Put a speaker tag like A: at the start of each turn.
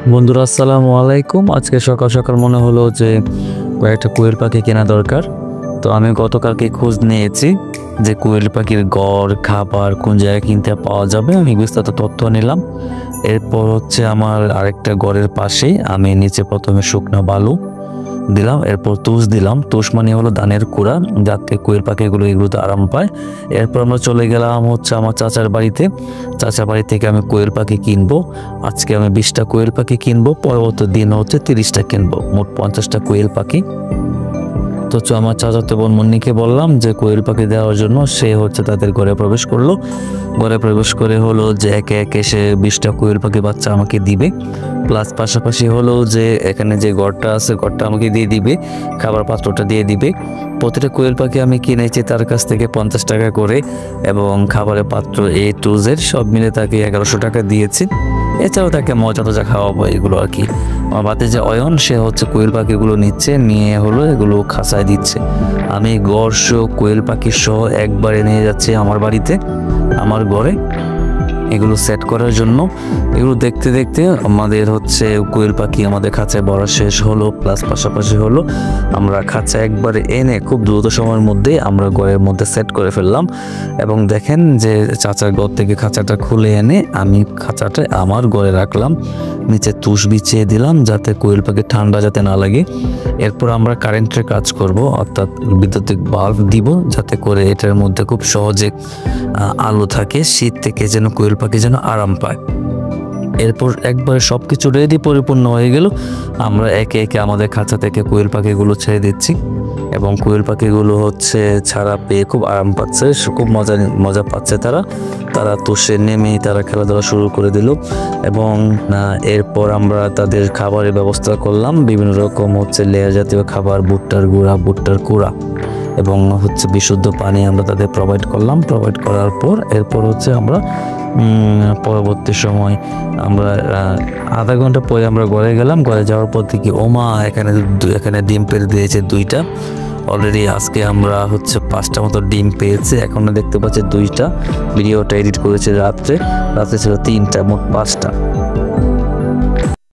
A: বন্ধুরা আসসালামু আলাইকুম। আজকে সকাল সকাল মনে হলো যে কয়েকটা কোয়েল পাখি কেনা দরকার। তো আমি গতকালকে খোঁজ নিয়েছি যে কোয়েল পাখির ঘর খাবার কোন জায়গায় কিনতে পাওয়া যাবে। আমি বিস্তারিত তথ্য নিলাম। এরপর হচ্ছে আমার আরেকটা ঘরের পাশেই আমি নিচে প্রথমে শুকনো বালু দিলাম, এরপর তুষ দিলাম। তুষ মানে হলো ধানের কুড়া, যাতে কোয়েল পাখিগুলো এগুলোতে আরাম পায়। এরপর আমরা চলে গেলাম হচ্ছে আমার চাচার বাড়িতে। চাচার বাড়ি থেকে আমি কোয়েল পাখি কিনবো। আজকে আমি 20টা কোয়েল পাখি কিনবো, পরবর্তী দিন হচ্ছে 30টা কিনবো, মোট 50টা কোয়েল পাখি। তো আমার চাচাতো বোন মুন্নিকে বললাম যে কোয়েল পাখি দেওয়ার জন্য। সে হচ্ছে তাদের ঘরে প্রবেশ করলো। ঘরে প্রবেশ করে হলো যে একে একে সে 20টা কোয়েল পাখি বাচ্চা আমাকে দিবে, প্লাস পাশাপাশি হলো যে এখানে যে ঘরটা আছে ঘরটা আমাকে দিয়ে দিবে, খাবার পাত্রটা দিয়ে দিবে। প্রতিটা কোয়েল পাখি আমি কিনেছি তার কাছ থেকে 50 টাকা করে, এবং খাবারের পাত্র A to Z সব মিলে তাকে 1100 টাকা দিয়েছি। এছাড়াও তাকে মজা টজা খাওয়াবো এগুলো আর কি। আমার বাতে যে অয়ন, সে হচ্ছে কোয়েল পাখিগুলো নিচ্ছে, নিয়ে হলো এগুলো খাঁচায় দিচ্ছে। আমি গড় সহ কোয়েল পাখি সহ একবারে নিয়ে যাচ্ছি আমার বাড়িতে, আমার ঘরে এগুলো সেট করার জন্য। এগুলো দেখতে দেখতে আমাদের হচ্ছে কোয়েল পাখি আমাদের খাঁচায় ভরা শেষ হলো, প্লাস পাশাপাশি হলো আমরা খাঁচা একবারে এনে খুব দ্রুত সময়ের মধ্যে আমরা ঘরের মধ্যে সেট করে ফেললাম। এবং দেখেন যে চাচার ঘর থেকে খাঁচাটা খুলে এনে আমি খাঁচাটা আমার ঘরে রাখলাম, নিচে তুষ বিছিয়ে দিলাম যাতে কোয়েল পাখি ঠান্ডা যাতে না লাগে। এরপর আমরা কারেন্টের কাজ করব, অর্থাৎ বৈদ্যুতিক বাল্ব দিব যাতে করে এটার মধ্যে খুব সহজে আলো থাকে, শীত থেকে যেন কোয়েল পাখি যেন আরাম পায়। এরপর একবারে সব কিছু রেডি পরিপূর্ণ হয়ে গেল, আমরা একে একে আমাদের খাঁচা থেকে কোয়েল পাখিগুলো ছেড়ে দিচ্ছি। এবং কোয়েল পাখিগুলো হচ্ছে ছাড়া পেয়ে খুব আরাম পাচ্ছে, খুব মজা পাচ্ছে তারা তুষে নেমে তারা খেলাধুলা শুরু করে দিল। এবং এরপর আমরা তাদের খাবারের ব্যবস্থা করলাম, বিভিন্ন রকম হচ্ছে লেয়ার জাতীয় খাবার, ভুট্টার গুঁড়া, ভুট্টার কুড়া এবং হচ্ছে বিশুদ্ধ পানি আমরা তাদের প্রোভাইড করলাম। প্রোভাইড করার পর এরপর হচ্ছে আমরা পরবর্তী সময় আমরা আধা ঘন্টা পরে আমরা ঘরে গেলাম। ঘরে যাওয়ার পর থেকে ওমা এখানে ডিম পেড়ে দিয়েছে 2টা অলরেডি। আজকে আমরা হচ্ছে 5টা মতো ডিম পেয়েছে, এখন দেখতে পাচ্ছি 2টা। ভিডিওটা এডিট করেছে রাত্রে ছিল 3টা, মোট 5টা।